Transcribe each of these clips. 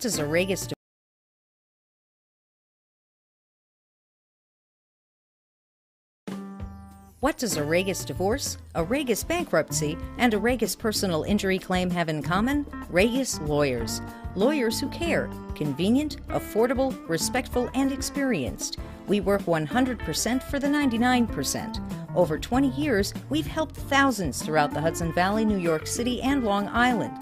does a Regis What does a Regis divorce, a Regis bankruptcy, and a Regis personal injury claim have in common? Regis lawyers. Lawyers who care. Convenient, affordable, respectful, and experienced. We work 100% for the 99%. Over 20 years, we've helped thousands throughout the Hudson Valley, New York City, and Long Island.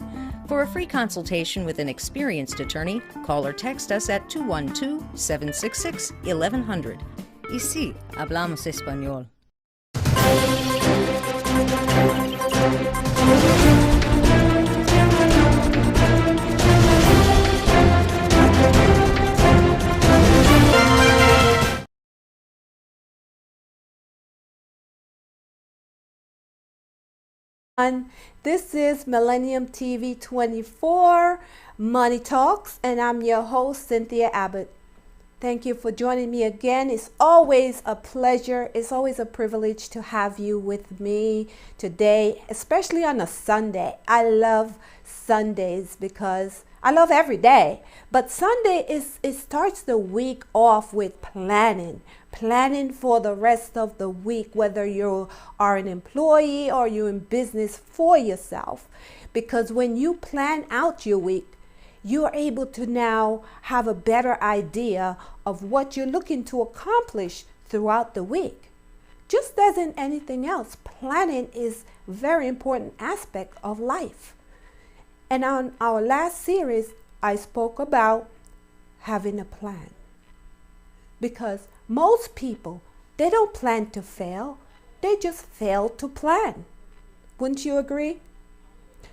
For a free consultation with an experienced attorney, call or text us at 212-766-1100. Ici, hablamos español. This is Millennium TV 24 Money Talks, and I'm your host, Cynthia Abbott. Thank you for joining me again. It's always a pleasure. It's always a privilege to have you with me today, especially on a Sunday. I love Sundays because I love every day, but Sunday it starts the week off with planning for the rest of the week, whether you are an employee or you're in business for yourself. Because when you plan out your week, you are able to now have a better idea of what you're looking to accomplish throughout the week. Just as in anything else, planning is a very important aspect of life. And on our last series, I spoke about having a plan. Because most people, they don't plan to fail. They just fail to plan. Wouldn't you agree?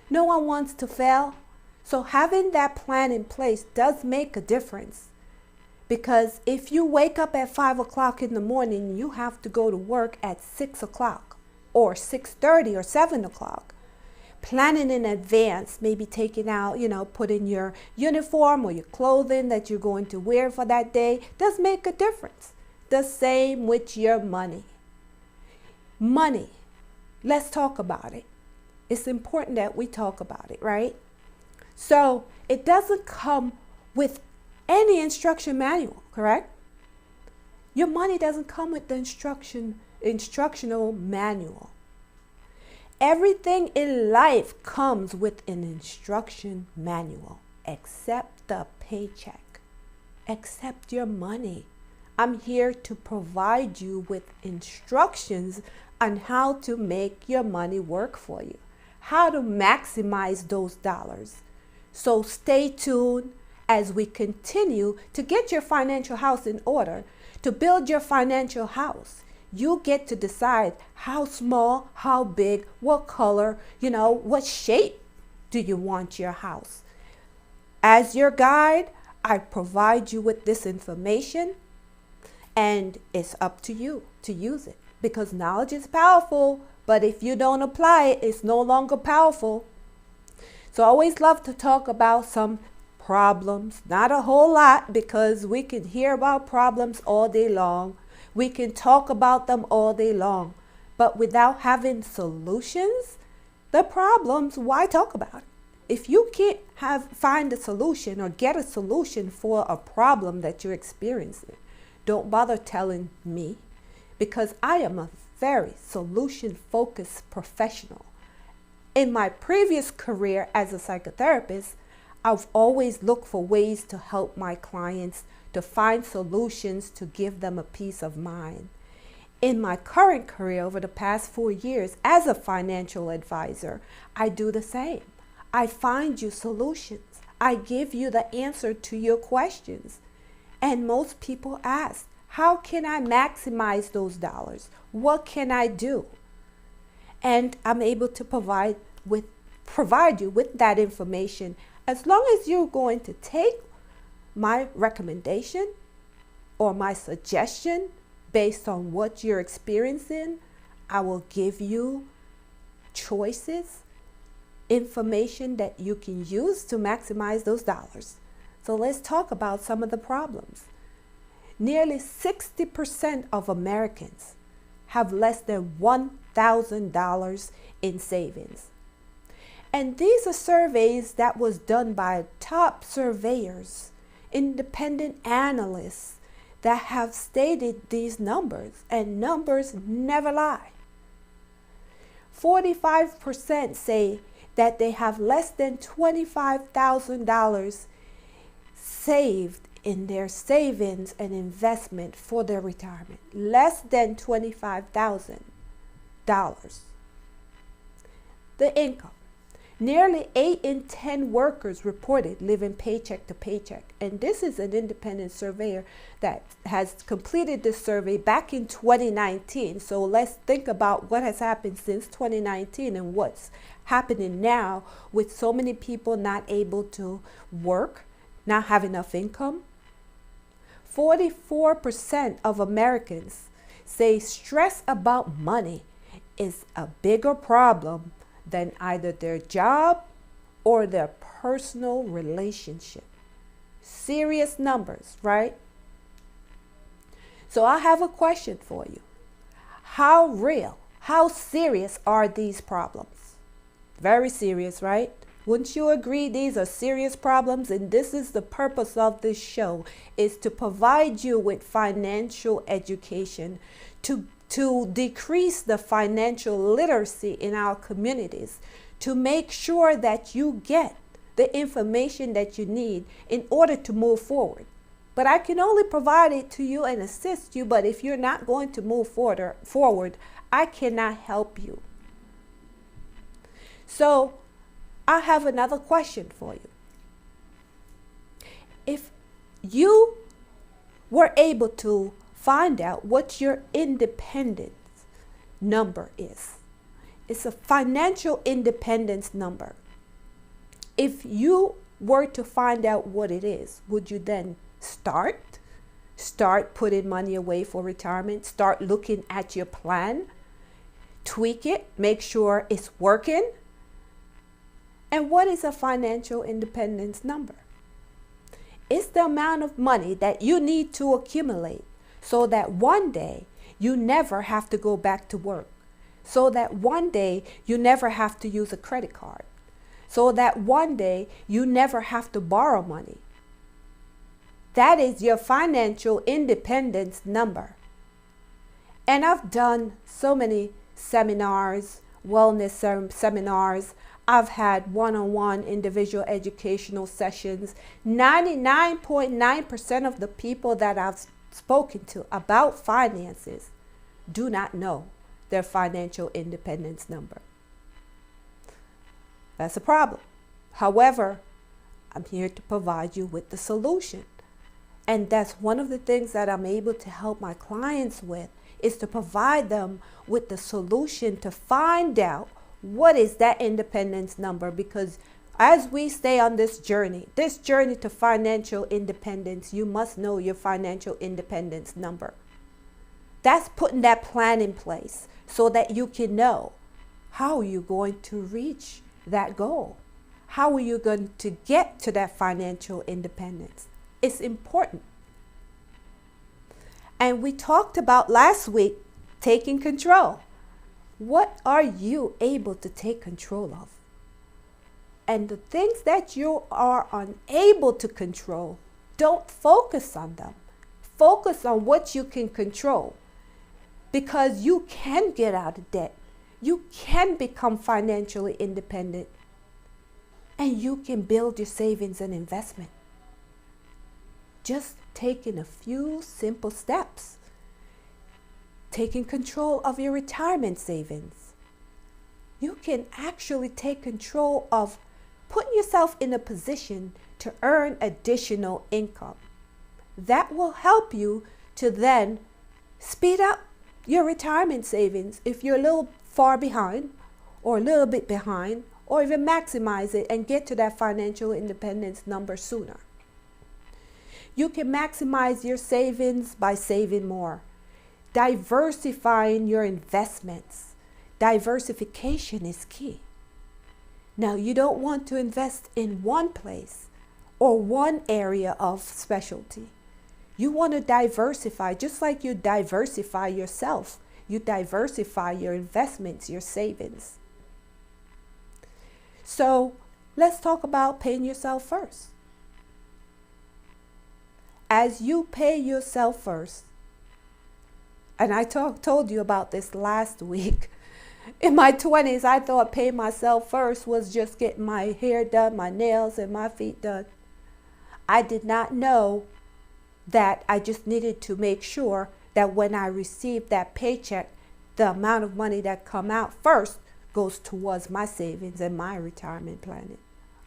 No one wants to fail. So having that plan in place does make a difference. Because if you wake up at 5 o'clock in the morning, you have to go to work at 6 o'clock or 6:30 or 7 o'clock. Planning in advance, maybe taking out, putting your uniform or your clothing that you're going to wear for that day does make a difference. The same with your money. Money, let's talk about it. It's important that we talk about it, right? So it doesn't come with any instruction manual, correct? Your money doesn't come with the instructional manual. Everything in life comes with an instruction manual, except the paycheck, except your money. I'm here to provide you with instructions on how to make your money work for you, how to maximize those dollars. So stay tuned as we continue to get your financial house in order. To build your financial house, you get to decide how small, how big, what color, what shape do you want your house. As your guide, I provide you with this information, and it's up to you to use it, because knowledge is powerful, but if you don't apply it, it's no longer powerful. So I always love to talk about some problems, not a whole lot, because we can hear about problems all day long. We can talk about them all day long, but without having solutions, the problems, why talk about it? If you can't find a solution or get a solution for a problem that you're experiencing, don't bother telling me, because I am a very solution-focused professional. In my previous career as a psychotherapist, I've always looked for ways to help my clients to find solutions to give them a peace of mind. In my current career over the past 4 years as a financial advisor, I do the same. I find you solutions. I give you the answer to your questions. And most people ask, how can I maximize those dollars? What can I do? And I'm able to provide you with that information, as long as you're going to take my recommendation or my suggestion based on what you're experiencing. I will give you choices, information that you can use to maximize those dollars. So let's talk about some of the problems. Nearly 60% of Americans have less than $1,000 in savings. And these are surveys that was done by top surveyors, independent analysts that have stated these numbers, and numbers never lie. 45% say that they have less than $25,000 saved in their savings and investment for their retirement. Less than $25,000. The income. Nearly 8 in 10 workers reported living paycheck to paycheck. And this is an independent surveyor that has completed this survey back in 2019. So let's think about what has happened since 2019 and what's happening now with so many people not able to work, not have enough income. 44% of Americans say stress about money is a bigger problem than either their job or their personal relationship. Serious numbers, right? So I have a question for you. How real, how serious are these problems? Very serious, right? Wouldn't you agree these are serious problems? And this is the purpose of this show, is to provide you with financial education, to decrease the financial literacy in our communities, to make sure that you get the information that you need in order to move forward. But I can only provide it to you and assist you, but if you're not going to move forward, I cannot help you. So I have another question for you. If you were able to find out what your independence number is. It's a financial independence number. If you were to find out what it is, would you then start putting money away for retirement? Start looking at your plan, tweak it, make sure it's working? And what is a financial independence number? It's the amount of money that you need to accumulate so that one day you never have to go back to work, so that one day you never have to use a credit card, so that one day you never have to borrow money. That is your financial independence number. And I've done so many seminars, wellness seminars. I've had one-on-one individual educational sessions. 99.9% of the people that I've spoken to about finances do not know their financial independence number. That's a problem. However, I'm here to provide you with the solution. And that's one of the things that I'm able to help my clients with, is to provide them with the solution to find out what is that independence number. Because as we stay on this journey to financial independence, you must know your financial independence number. That's putting that plan in place so that you can know how you're going to reach that goal. How are you going to get to that financial independence? It's important. And we talked about last week taking control. What are you able to take control of? And the things that you are unable to control, don't focus on them. Focus on what you can control, because you can get out of debt. You can become financially independent, and you can build your savings and investment. Just taking a few simple steps. Taking control of your retirement savings. You can actually take control of putting yourself in a position to earn additional income. That will help you to then speed up your retirement savings if you're a little far behind, or a little bit behind, or even maximize it and get to that financial independence number sooner. You can maximize your savings by saving more. Diversifying your investments. Diversification is key. Now, you don't want to invest in one place or one area of specialty. You want to diversify, just like you diversify yourself. You diversify your investments, your savings. So let's talk about paying yourself first. As you pay yourself first, and I told you about this last week. In my 20s, I thought paying myself first was just getting my hair done, my nails, and my feet done. I did not know that I just needed to make sure that when I received that paycheck, the amount of money that come out first goes towards my savings and my retirement planning.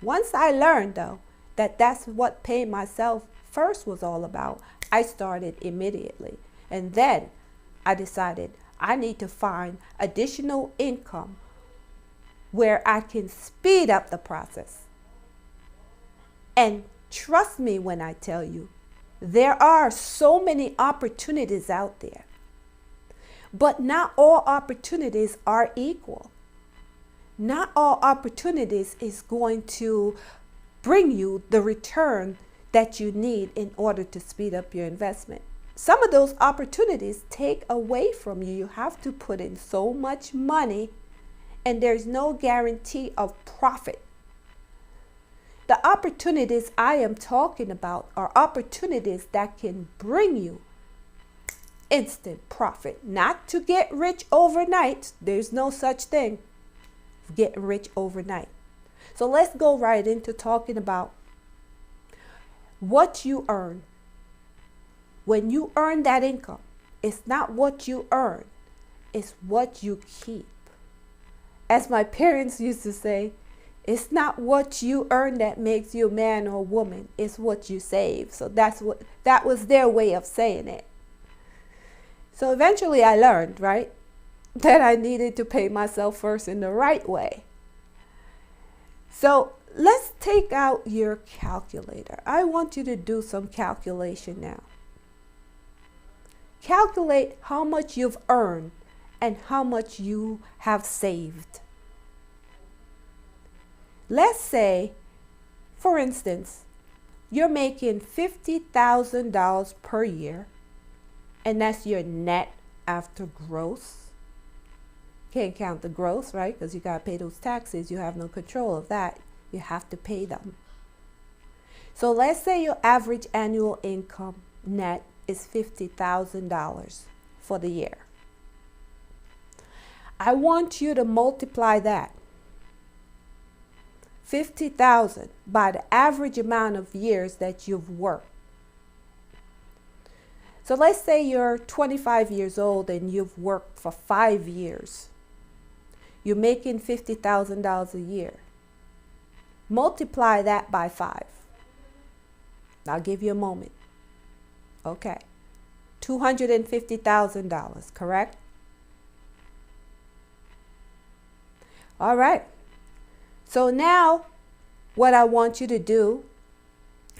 Once I learned, though, that that's what paying myself first was all about, I started immediately. And then I decided I need to find additional income where I can speed up the process. And trust me when I tell you, there are so many opportunities out there. But not all opportunities are equal. Not all opportunities is going to bring you the return that you need in order to speed up your investment. Some of those opportunities take away from you. You have to put in so much money, and there's no guarantee of profit. The opportunities I am talking about are opportunities that can bring you instant profit. Not to get rich overnight. There's no such thing as getting rich overnight. So let's go right into talking about what you earn. When you earn that income, it's not what you earn, it's what you keep. As my parents used to say, it's not what you earn that makes you a man or woman, it's what you save. So that was their way of saying it. So eventually I learned, right, that I needed to pay myself first in the right way. So let's take out your calculator. I want you to do some calculation now. Calculate how much you've earned and how much you have saved. Let's say, for instance, you're making $50,000 per year, and that's your net after gross. Can't count the gross, right? Because you got to pay those taxes. You have no control of that. You have to pay them. So let's say your average annual income net is $50,000 for the year. I want you to multiply that 50,000 by the average amount of years that you've worked. So let's say you're 25 years old and you've worked for 5 years. You're making $50,000 a year. Multiply that by 5. I'll give you a moment. Okay. $250,000, correct? All right. So now what I want you to do,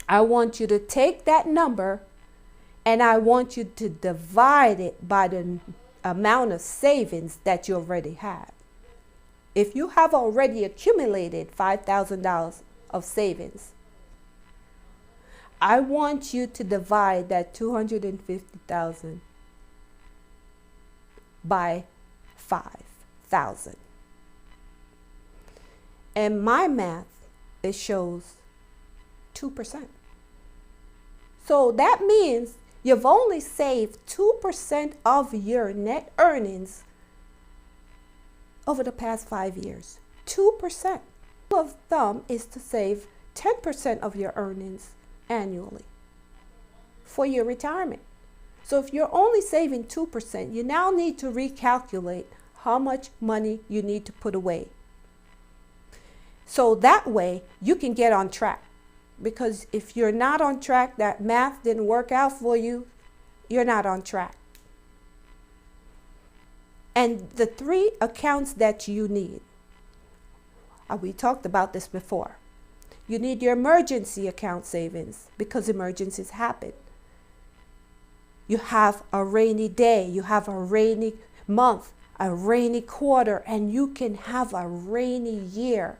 I want you to take that number and I want you to divide it by the amount of savings that you already have. If you have already accumulated $5,000 of savings, I want you to divide that $250,000 by 5,000. And my math, it shows 2%. So that means you've only saved 2% of your net earnings over the past 5 years. 2%. Rule of thumb is to save 10% of your earnings annually for your retirement. So if you're only saving 2%, you now need to recalculate how much money you need to put away. So that way you can get on track. Because if you're not on track, that math didn't work out for you, you're not on track. And the 3 accounts that you need, we talked about this before. You need your emergency account savings because emergencies happen. You have a rainy day, you have a rainy month, a rainy quarter, and you can have a rainy year.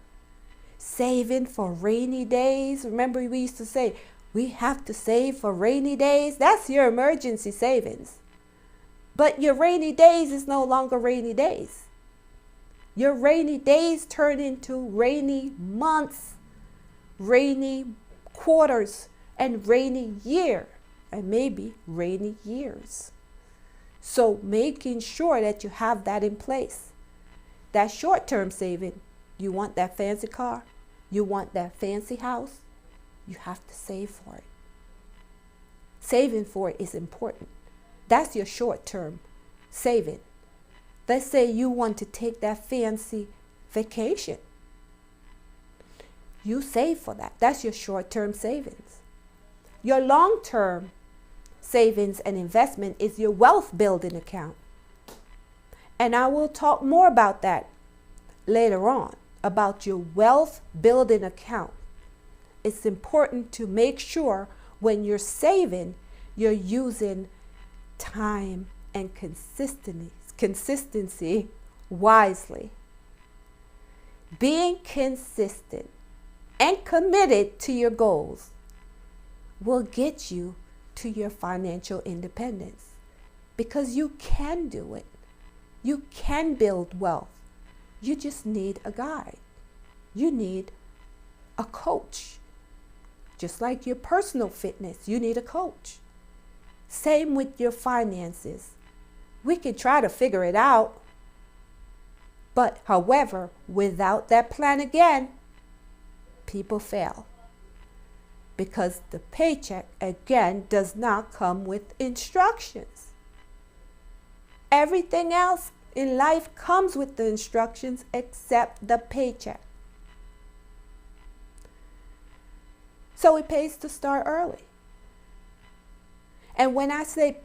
Saving for rainy days. Remember we used to say, we have to save for rainy days. That's your emergency savings. But your rainy days is no longer rainy days. Your rainy days turn into rainy months, rainy quarters, and rainy year, and maybe rainy years. So making sure that you have that in place. That short-term saving, you want that fancy car, you want that fancy house, you have to save for it. Saving for it is important. That's your short-term saving. Let's say you want to take that fancy vacation. You save for that. That's your short-term savings. Your long-term savings and investment is your wealth building account. And I will talk more about that later on, about your wealth building account. It's important to make sure when you're saving, you're using time and consistency wisely. Being consistent and committed to your goals will get you to your financial independence, because you can do it. You can build wealth. You just need a guide. You need a coach. Just like your personal fitness, you need a coach. Same with your finances. We can try to figure it out. But however, without that plan again, people fail. Because the paycheck, again, does not come with instructions. Everything else in life comes with the instructions except the paycheck. So it pays to start early. And when I say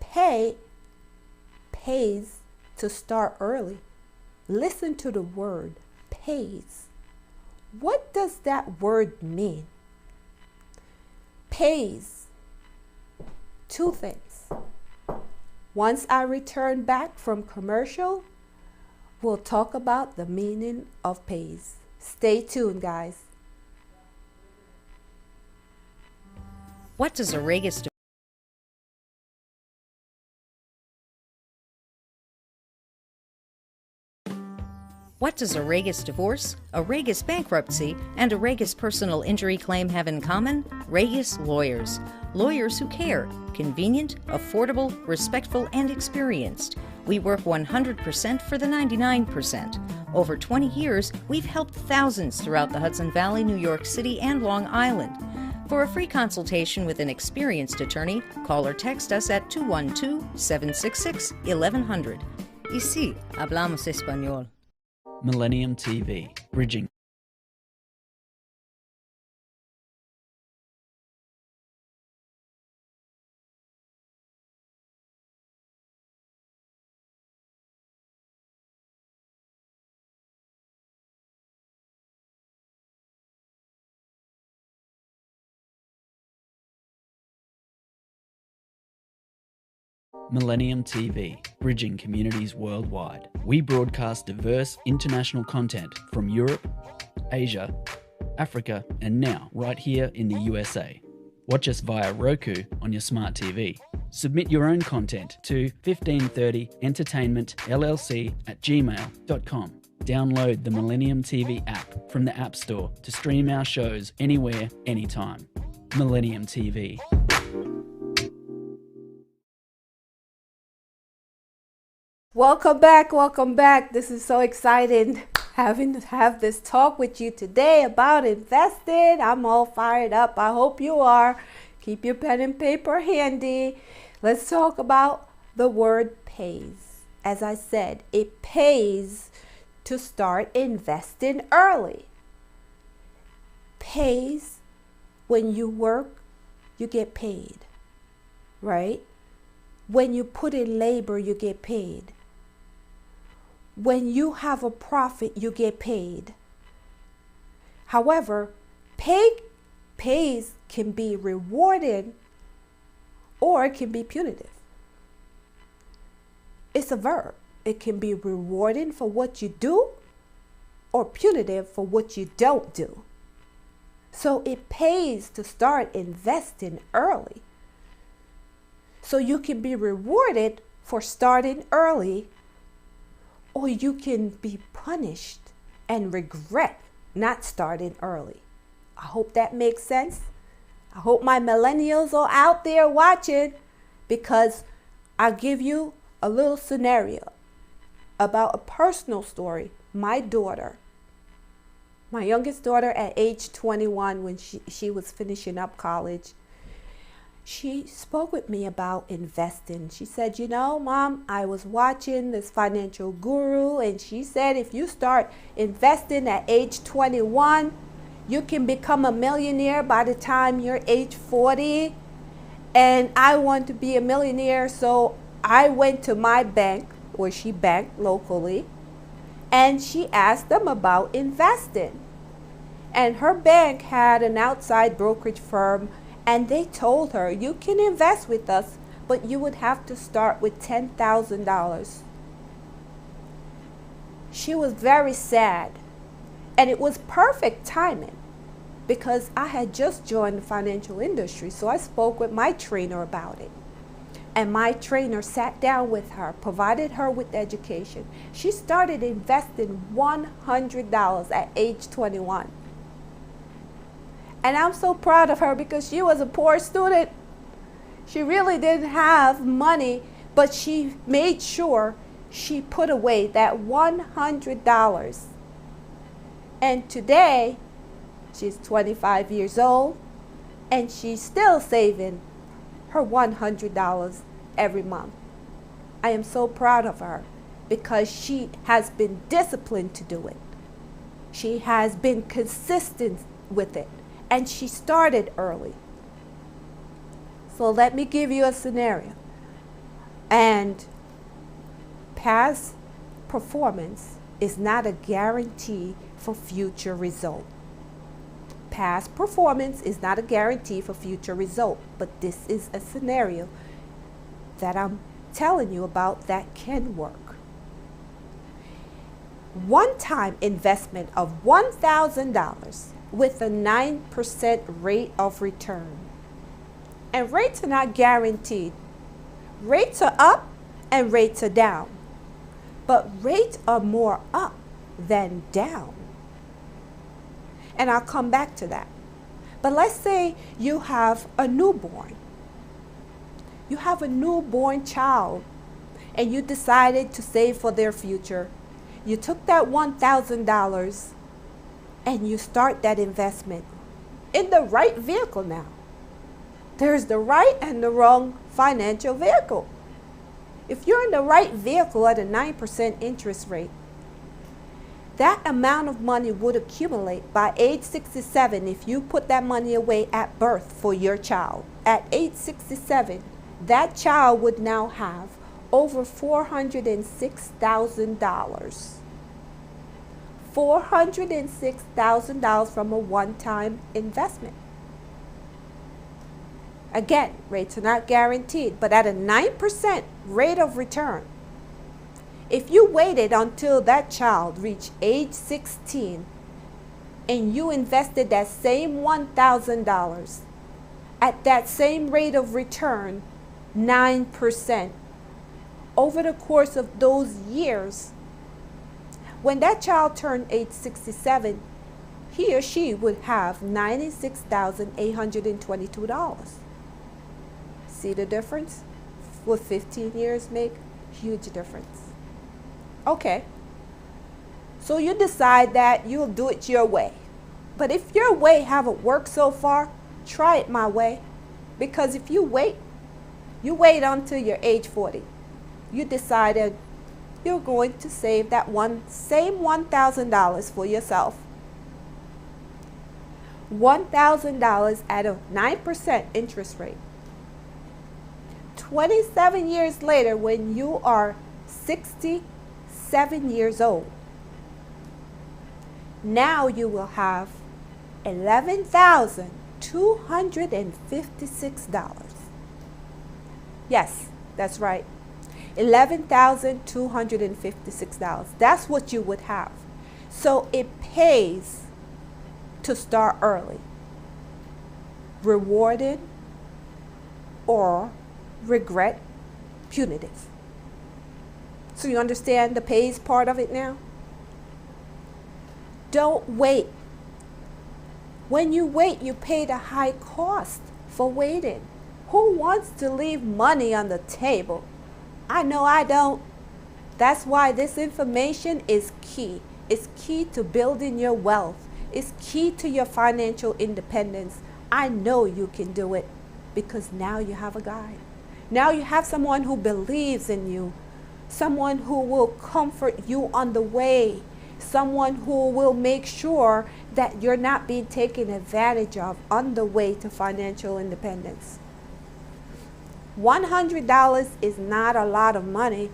pays to start early, listen to the word pays. What does that word mean? Pays. Two things. Once I return back from commercial, we'll talk about the meaning of pays. Stay tuned, guys. What does a Regis What does a Regis divorce, a Regis bankruptcy, and a Regis personal injury claim have in common? Regis lawyers. Lawyers who care. Convenient, affordable, respectful, and experienced. We work 100% for the 99%. Over 20 years, we've helped thousands throughout the Hudson Valley, New York City, and Long Island. For a free consultation with an experienced attorney, call or text us at 212-766-1100. Ici, hablamos español. Millennium TV, bridging. Millennium TV, bridging communities worldwide. We broadcast diverse international content from Europe, Asia, Africa, and now right here in the USA. Watch us via Roku on your smart TV. Submit your own content to 1530entertainmentllc@gmail.com. Download the Millennium TV app from the App Store to stream our shows anywhere, anytime. Millennium TV. Welcome back, welcome back. This is so exciting having to have this talk with you today about investing. I'm all fired up. I hope you are. Keep your pen and paper handy. Let's talk about the word pays. As I said, it pays to start investing early. Pays when you work, you get paid, right? When you put in labor, you get paid. When you have a profit, you get paid. However, pays can be rewarded or it can be punitive. It's a verb. It can be rewarding for what you do or punitive for what you don't do. So it pays to start investing early. So you can be rewarded for starting early, or you can be punished and regret not starting early. I hope that makes sense. I hope my millennials are out there watching, because I'll give you a little scenario about a personal story. My daughter, my youngest daughter, at age 21, when she was finishing up college, she spoke with me about investing. She said, you know, Mom, I was watching this financial guru, and she said if you start investing at age 21, you can become a millionaire by the time you're age 40. And I want to be a millionaire, so I went to my bank, where she banked locally, and she asked them about investing. And her bank had an outside brokerage firm, and they told her, you can invest with us, but you would have to start with $10,000. She was very sad, and it was perfect timing, because I had just joined the financial industry. So I spoke with my trainer about it. And my trainer sat down with her, provided her with education. She started investing $100 at age 21. And I'm so proud of her, because she was a poor student. She really didn't have money, but she made sure she put away that $100. And today, she's 25 years old, and she's still saving her $100 every month. I am so proud of her, because she has been disciplined to do it. She has been consistent with it, and she started early. So let me give you a scenario. And past performance is not a guarantee for future result. Past performance is not a guarantee for future result, but this is a scenario that I'm telling you about that can work. One-time investment of $1,000 with a 9% rate of return. And rates are not guaranteed. Rates are up and rates are down. But rates are more up than down. And I'll come back to that. But let's say you have a newborn. You have a newborn child, and you decided to save for their future. You took that $1,000 and you start that investment in the right vehicle now. There's the right and the wrong financial vehicle. If you're in the right vehicle at a 9% interest rate, that amount of money would accumulate by age 67 if you put that money away at birth for your child. At age 67, that child would now have over $406,000. $406,000 from a one-time investment. Again, rates are not guaranteed, but at a 9% rate of return, if you waited until that child reached age 16 and you invested that same $1,000 at that same rate of return, 9%, over the course of those years, when that child turned age 67, he or she would have $96,822. See the difference? Will 15 years make huge difference? Okay, so you decide that you'll do it your way. But if your way haven't worked so far, try it my way. Because if you wait until you're age 40. You decided you're going to save that same $1,000 for yourself. $1,000 at a 9% interest rate. 27 years later, when you are 67 years old, now you will have $11,256. Yes, that's right. $11,256. That's what you would have. So it pays to start early. Rewarded or regret punitive. So you understand the pays part of it now? Don't wait. When you wait, you pay the high cost for waiting. Who wants to leave money on the table? I know I don't. That's why this information is key. It's key to building your wealth. It's key to your financial independence. I know you can do it because now you have a guide. Now you have someone who believes in you, someone who will comfort you on the way, someone who will make sure that you're not being taken advantage of on the way to financial independence. $100 is not a lot of money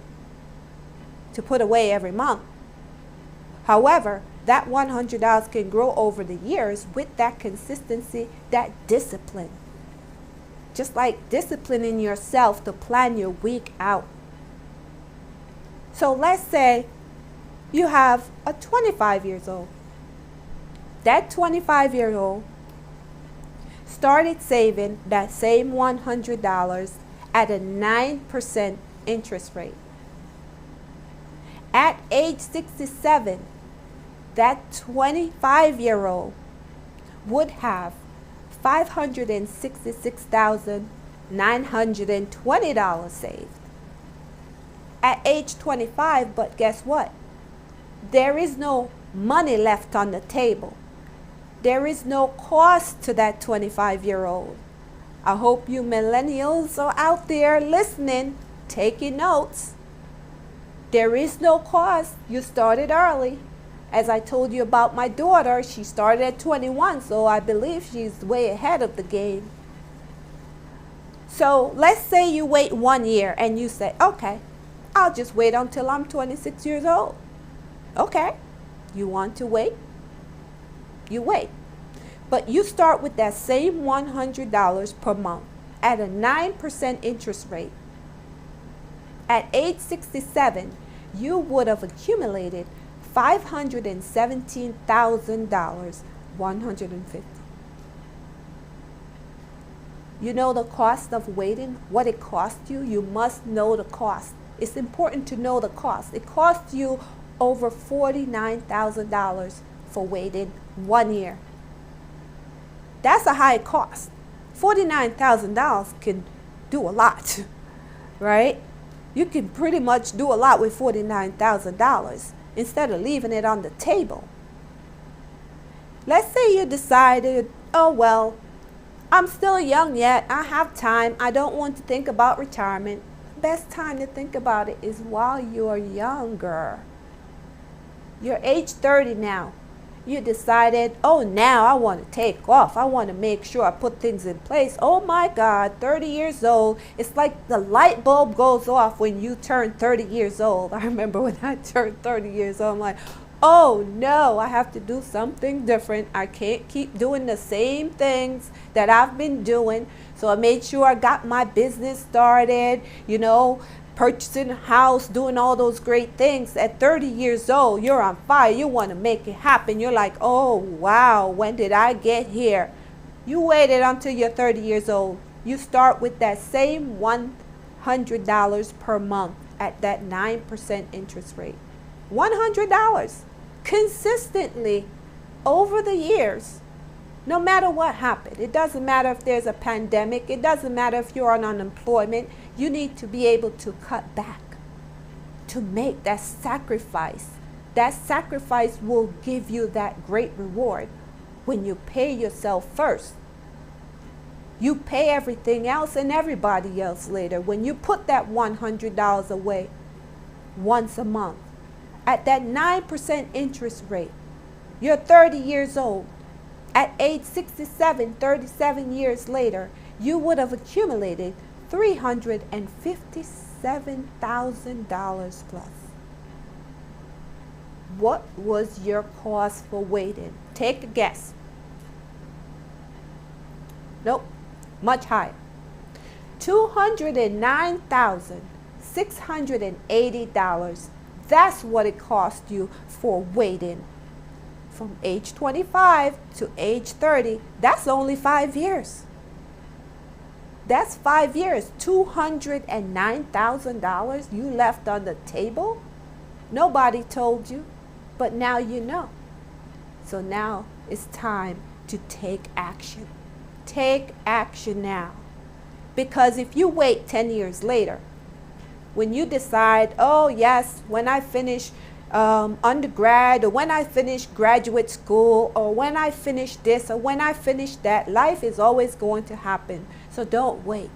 to put away every month. However, that $100 can grow over the years with that consistency, that discipline. Just like disciplining yourself to plan your week out. So let's say you have a 25 years old. That 25-year-old started saving that same $100 at a 9% interest rate. At age 67, that 25-year-old would have $566,920 saved. At age 25, but guess what? There is no money left on the table. There is no cost to that 25-year-old. I hope you millennials are out there listening, taking notes. There is no cost. You started early. As I told you about my daughter, she started at 21, so I believe she's way ahead of the game. So let's say you wait 1 year and you say, okay, I'll just wait until I'm 26 years old. Okay, you want to wait? You wait. But you start with that same $100 per month at a 9% interest rate. At age 67, you would have accumulated $517,150. You know the cost of waiting? What it cost you? You must know the cost. It's important to know the cost. It cost you over $49,000 for waiting 1 year. That's a high cost. $49,000 can do a lot, right? You can pretty much do a lot with $49,000 instead of leaving it on the table. Let's say you decided, oh well, I'm still young yet, I have time, I don't want to think about retirement. Best time to think about it is while you're younger. You're age 30 now. You decided, oh, now I want to take off. I want to make sure I put things in place. Oh my God, 30 years old. It's like the light bulb goes off when you turn 30 years old. I remember when I turned 30 years old, I'm like, oh no, I have to do something different. I can't keep doing the same things that I've been doing. So I made sure I got my business started, purchasing a house, doing all those great things. At 30 years old, you're on fire. You want to make it happen. You're like, oh, wow, when did I get here? You waited until you're 30 years old. You start with that same $100 per month at that 9% interest rate. $100 consistently over the years. No matter what happened. It doesn't matter if there's a pandemic. It doesn't matter if you're on unemployment. You need to be able to cut back, to make that sacrifice. That sacrifice will give you that great reward when you pay yourself first. You pay everything else and everybody else later. When you put that $100 away once a month at that 9% interest rate, you're 30 years old. At age 67, 37 years later, you would have accumulated $357,000 plus. What was your cost for waiting? Take a guess. Nope, much higher. $209,680. That's what it cost you for waiting. From age 25 to age 30, that's only 5 years. That's 5 years, $209,000 you left on the table. Nobody told you, but now you know. So now it's time to take action. Take action now. Because if you wait 10 years later, when you decide, oh yes, when I finish undergrad, or when I finish graduate school, or when I finish this, or when I finish that, life is always going to happen. So don't wait.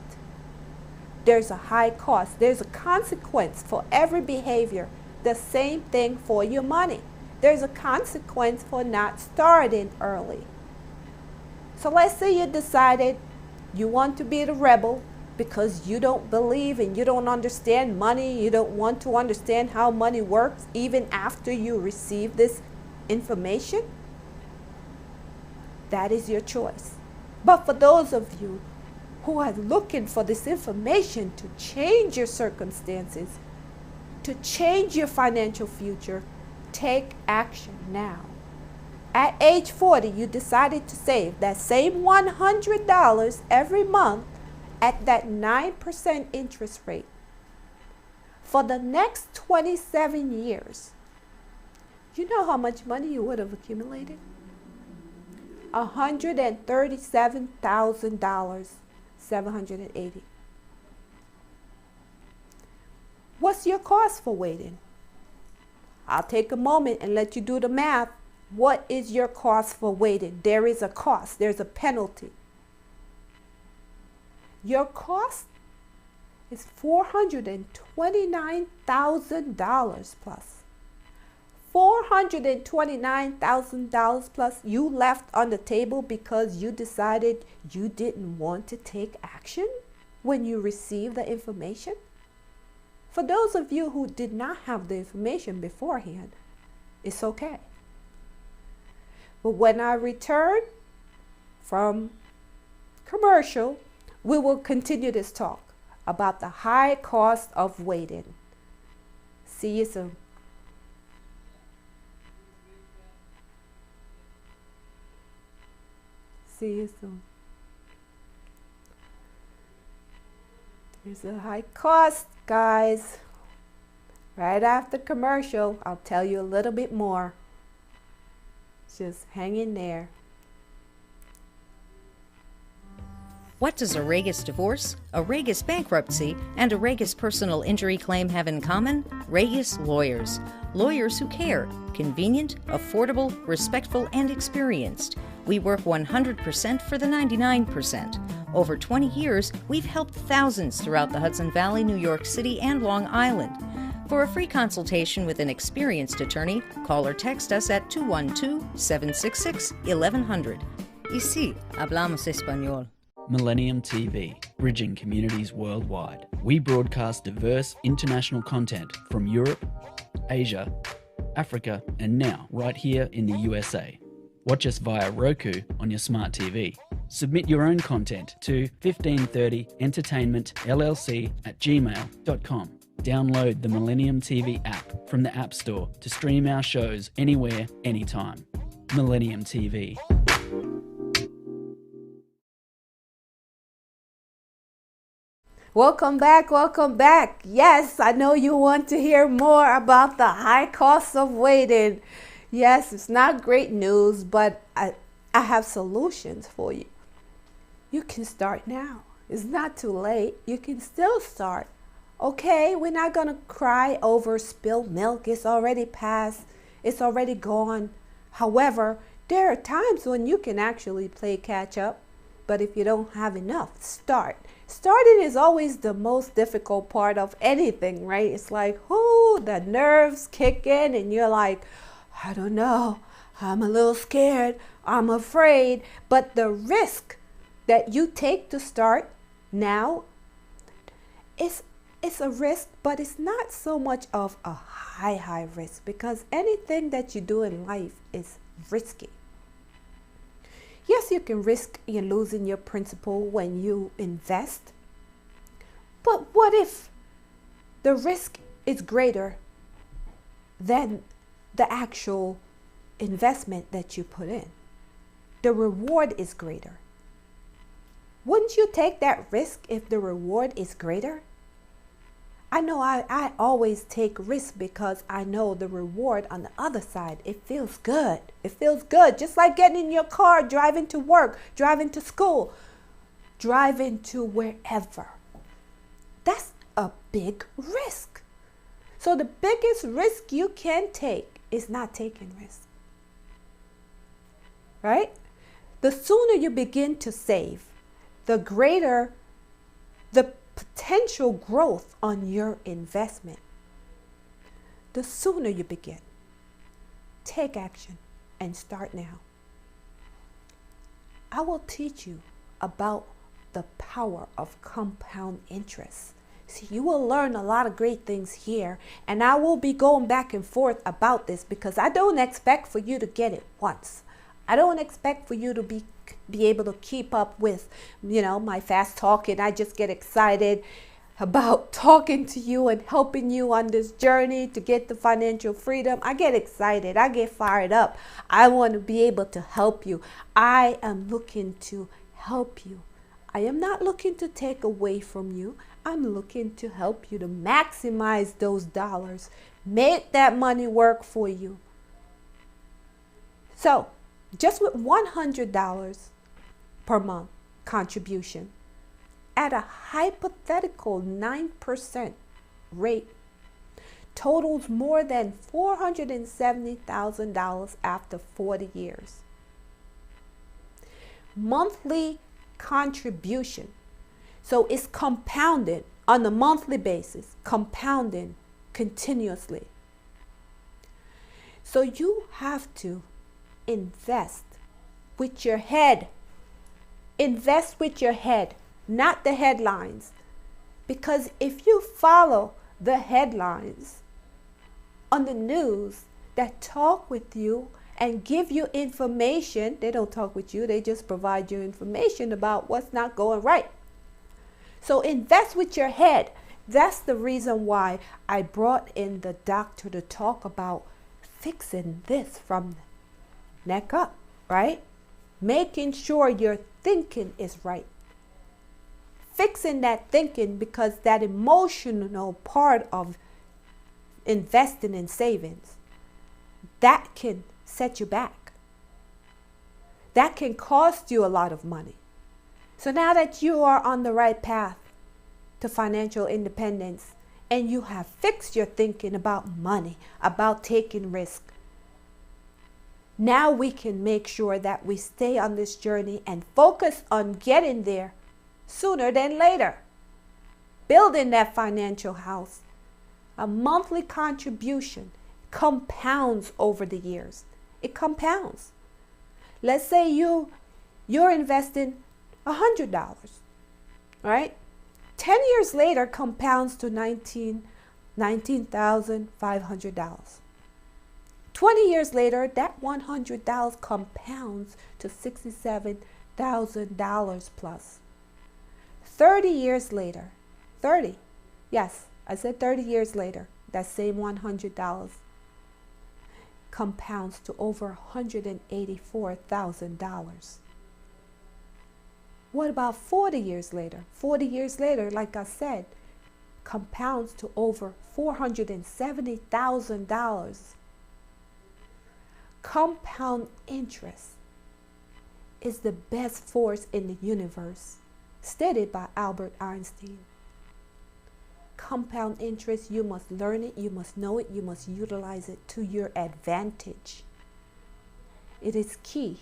There's a high cost. There's a consequence for every behavior. The same thing for your money. There's a consequence for not starting early. So let's say you decided you want to be the rebel because you don't believe and you don't understand money. You don't want to understand how money works even after you receive this information. That is your choice. But for those of you who are looking for this information to change your circumstances, to change your financial future, take action now. At age 40, you decided to save that same $100 every month at that 9% interest rate for the next 27 years. You know how much money you would have accumulated? $137,780. What's your cost for waiting? I'll take a moment and let you do the math. What is your cost for waiting? There is a cost. There's a penalty. Your cost is $429,000 plus. $429,000 plus you left on the table because you decided you didn't want to take action when you received the information. For those of you who did not have the information beforehand, it's okay. But when I return from commercial, we will continue this talk about the high cost of waiting. See you soon. See you soon. There's a high cost, guys. Right after commercial, I'll tell you a little bit more. Just hang in there. What does a Regis divorce, a Regis bankruptcy, and a Regis personal injury claim have in common? Regis lawyers. Lawyers who care. Convenient, affordable, respectful, and experienced. We work 100% for the 99%. Over 20 years, we've helped thousands throughout the Hudson Valley, New York City, and Long Island. For a free consultation with an experienced attorney, call or text us at 212-766-1100. Y sí, hablamos español. Millennium TV, bridging communities worldwide. We broadcast diverse international content from Europe, Asia, Africa, and now right here in the USA. Watch us via Roku on your smart TV. Submit your own content to 1530entertainmentllc@gmail.com. Download the Millennium TV app from the App Store to stream our shows anywhere, anytime. Millennium TV. Welcome back, welcome back. Yes, I know you want to hear more about the high cost of waiting. Yes, it's not great news, but I have solutions for you. You can start now. It's not too late. You can still start. Okay, we're not going to cry over spilled milk. It's already past. It's already gone. However, there are times when you can actually play catch up. But if you don't have enough, start. Starting is always the most difficult part of anything, right? It's like, oh, the nerves kick in and you're like, I don't know. I'm a little scared. I'm afraid. But the risk that you take to start now, it's a risk, but it's not so much of a high risk because anything that you do in life is risky. Yes, you can risk losing your principal when you invest. But what if the risk is greater than the actual investment that you put in? The reward is greater. Wouldn't you take that risk if the reward is greater? I know I always take risks because I know the reward on the other side. It feels good. It feels good. Just like getting in your car, driving to work, driving to school, driving to wherever. That's a big risk. So the biggest risk you can take is not taking risk. Right? The sooner you begin to save, the greater the potential growth on your investment. The sooner you begin. Take action and start now. I will teach you about the power of compound interest. See, you will learn a lot of great things here, and I will be going back and forth about this because I don't expect for you to get it once. I don't expect for you to be able to keep up with, my fast talking. I just get excited about talking to you and helping you on this journey to get the financial freedom. I get excited. I get fired up. I want to be able to help you. I am looking to help you. I am not looking to take away from you. I'm looking to help you to maximize those dollars. Make that money work for you. So, just with $100 per month contribution at a hypothetical 9% rate totals more than $470,000 after 40 years. Monthly contribution. So it's compounded on a monthly basis, compounding continuously. So you have to invest with your head. Invest with your head, not the headlines. Because if you follow the headlines on the news that talk with you and give you information, they don't talk with you, they just provide you information about what's not going right. So invest with your head. That's the reason why I brought in the doctor to talk about fixing this from neck up, right? Making sure your thinking is right. Fixing that thinking, because that emotional part of investing in savings, that can set you back. That can cost you a lot of money. So now that you are on the right path to financial independence and you have fixed your thinking about money, about taking risk, now we can make sure that we stay on this journey and focus on getting there sooner than later. Building that financial house. A monthly contribution compounds over the years. It compounds. Let's say you're investing $100, right? 10 years later compounds to $19,500. 20 years later, that $100 compounds to $67,000 plus. 30 years later, 30 years later, that same $100 compounds to over $184,000. What about 40 years later? 40 years later, like I said, compounds to over $470,000. Compound interest is the best force in the universe, stated by Albert Einstein. Compound interest, you must learn it, you must know it, you must utilize it to your advantage. It is key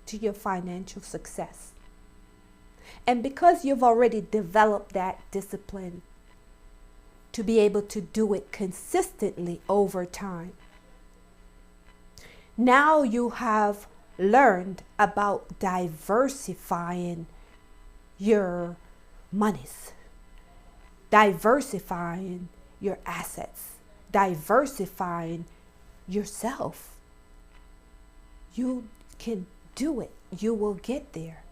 to your financial success. And because you've already developed that discipline to be able to do it consistently over time, now you have learned about diversifying your monies, diversifying your assets, diversifying yourself. You can do it. You will get there.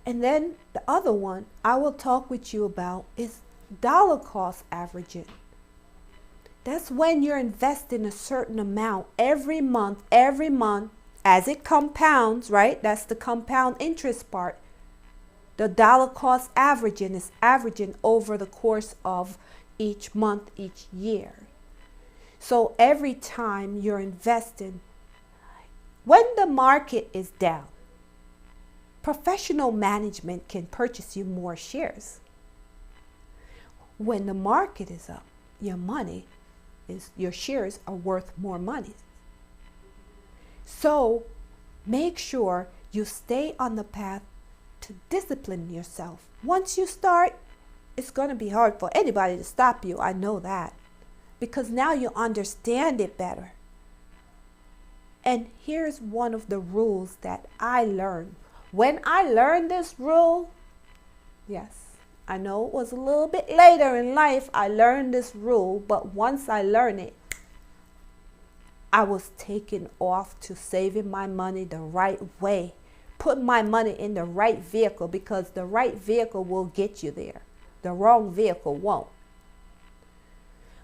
And then the other one I will talk with you about is dollar cost averaging. That's when you're investing a certain amount every month, as it compounds, right? That's the compound interest part. The dollar cost averaging is averaging over the course of each month, each year. So every time you're investing, when the market is down, professional management can purchase you more shares. When the market is up, your shares are worth more money. So make sure you stay on the path to discipline yourself. Once you start, it's going to be hard for anybody to stop you. I know that, because now you understand it better. And here's one of the rules that I learned. When I learned this rule, yes, I know it was a little bit later in life I learned this rule, but once I learned it, I was taken off to saving my money the right way. Put my money in the right vehicle, because the right vehicle will get you there. The wrong vehicle won't.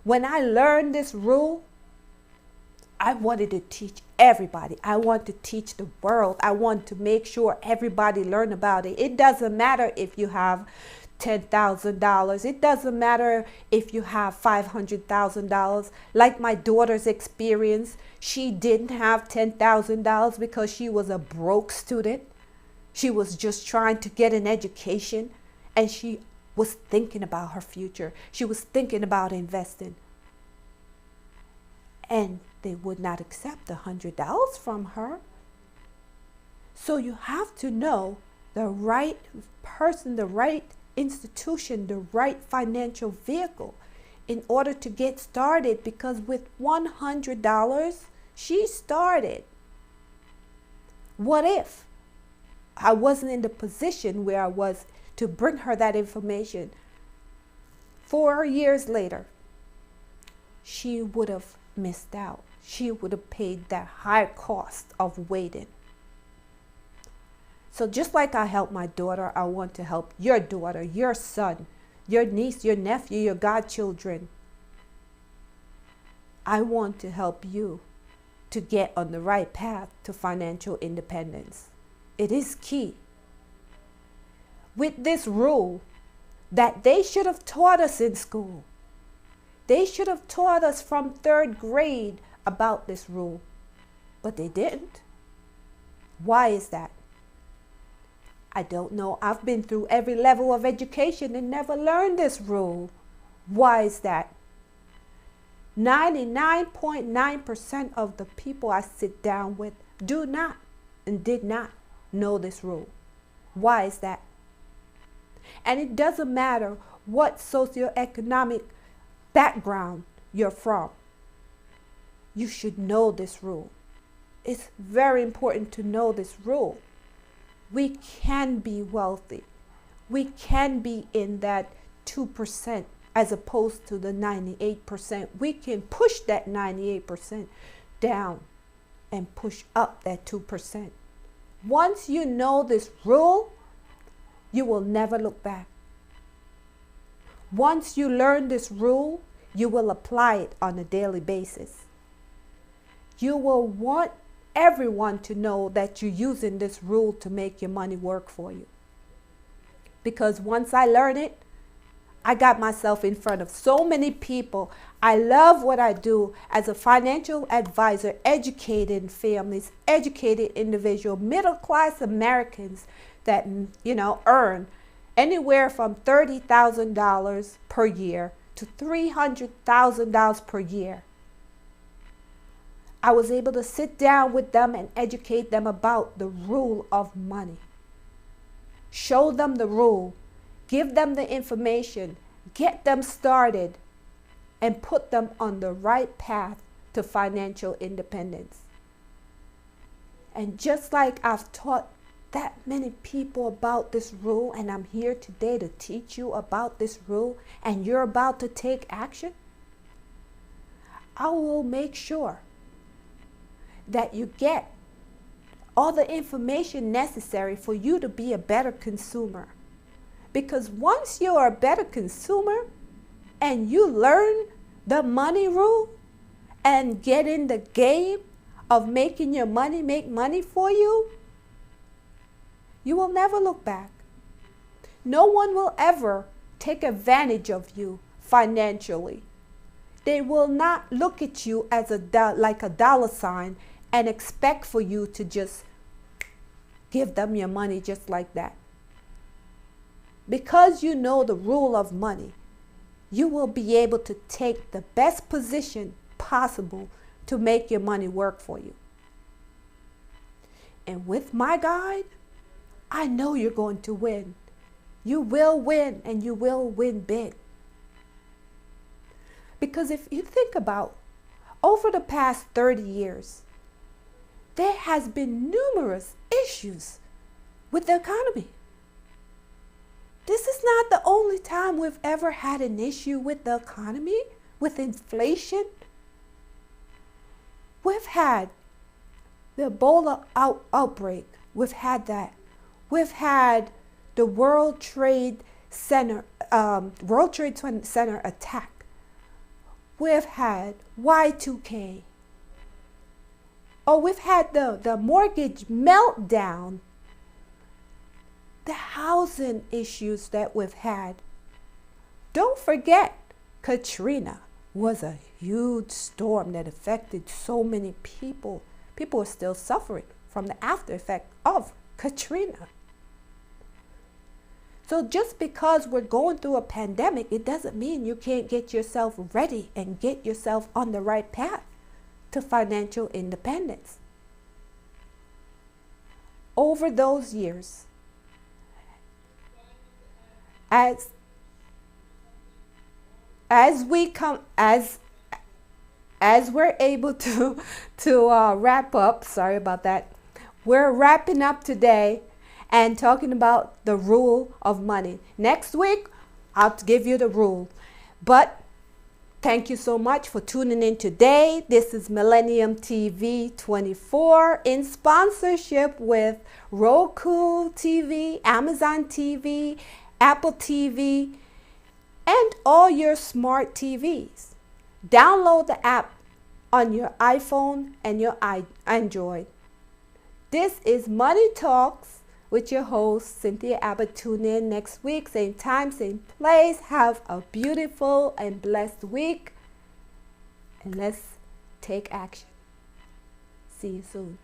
When I learned this rule, I wanted to teach everybody. I want to teach the world. I want to make sure everybody learn about it. It doesn't matter if you have $10,000. It doesn't matter if you have $500,000. Like my daughter's experience, she didn't have $10,000 because she was a broke student. She was just trying to get an education, and she was thinking about her future. She was thinking about investing. And they would not accept $100 from her. So you have to know the right person, the right institution, the right financial vehicle in order to get started, because with $100, she started. What if I wasn't in the position where I was to bring her that information? 4 years later, she would have missed out. She would have paid that high cost of waiting. So just like I helped my daughter, I want to help your daughter, your son, your niece, your nephew, your godchildren. I want to help you to get on the right path to financial independence. It is key. With this rule that they should have taught us in school, they should have taught us from 3rd grade about this rule, but they didn't. Why is that? I don't know. I've been through every level of education and never learned this rule. Why is that? 99.9% of the people I sit down with do not and did not know this rule. Why is that? And it doesn't matter what socioeconomic background you're from. You should know this rule. It's very important to know this rule. We can be wealthy. We can be in that 2% as opposed to the 98%. We can push that 98% down and push up that 2%. Once you know this rule, you will never look back. Once you learn this rule, you will apply it on a daily basis. You will want everyone to know that you're using this rule to make your money work for you. Because once I learned it, I got myself in front of so many people. I love what I do as a financial advisor, educating families, educated individual, middle-class Americans that, earn anywhere from $30,000 per year to $300,000 per year. I was able to sit down with them and educate them about the rule of money. Show them the rule, give them the information, get them started, and put them on the right path to financial independence. And just like I've taught that many people about this rule, and I'm here today to teach you about this rule, and you're about to take action, I will make sure that you get all the information necessary for you to be a better consumer. Because once you are a better consumer and you learn the money rule and get in the game of making your money make money for you, you will never look back. No one will ever take advantage of you financially. They will not look at you as like a dollar sign and expect for you to just give them your money just like that. Because you know the rule of money, you will be able to take the best position possible to make your money work for you. And with my guide, I know you're going to win. You will win, and you will win big. Because if you think about over the past 30 years, there has been numerous issues with the economy. This is not the only time we've ever had an issue with the economy, with inflation. We've had the Ebola outbreak. We've had that. We've had the World Trade Center attack. We've had Y2K. Oh, we've had the mortgage meltdown. The housing issues that we've had. Don't forget, Katrina was a huge storm that affected so many people. People are still suffering from the after effect of Katrina. So just because we're going through a pandemic, it doesn't mean you can't get yourself ready and get yourself on the right path to financial independence. Over those years, as we're able to wrap up, sorry about that, we're wrapping up today and talking about the rule of money. Next week, I'll give you the rule. But thank you so much for tuning in today. This is Millennium TV 24 in sponsorship with Roku TV, Amazon TV, Apple TV, and all your smart TVs. Download the app on your iPhone and your Android. This is Money Talks with your host, Cynthia Abbott. Tune in next week, same time, same place. Have a beautiful and blessed week. And let's take action. See you soon.